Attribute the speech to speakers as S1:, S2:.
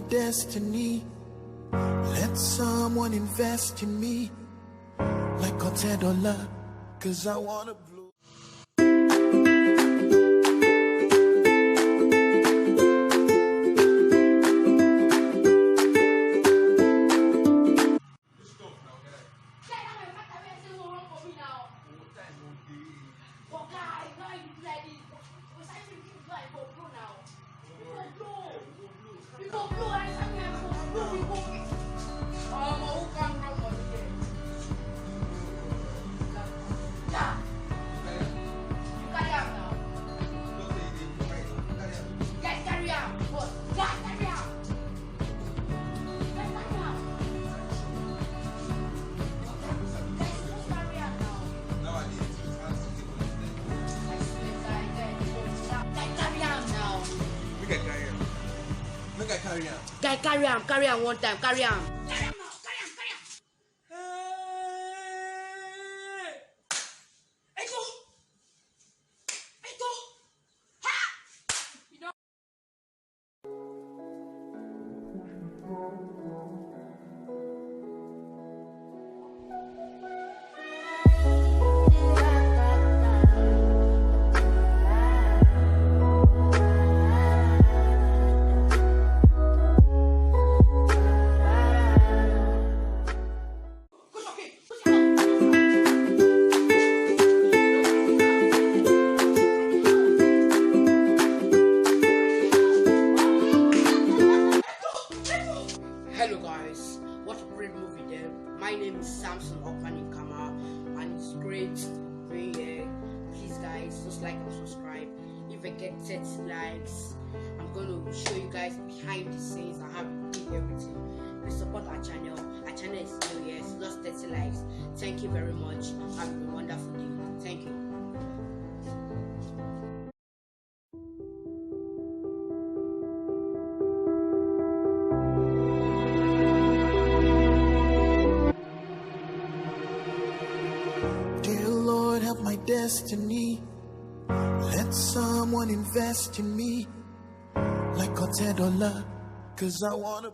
S1: destiny. Let someone invest in me like a $10, cause I wanna blow.
S2: Carry on one time, carry on. Hello guys, what a great movie there. My name is Sampson Nkama and it's great being here. Please guys, just like and subscribe. If I get 30 likes, I'm going to show you guys behind the scenes and how we do everything. Please support our channel. Our channel is still here, it's just 30 likes. Thank you very much. Have a wonderful day. Thank you.
S1: Help my destiny. Let someone invest in me like a $10, cause I wanna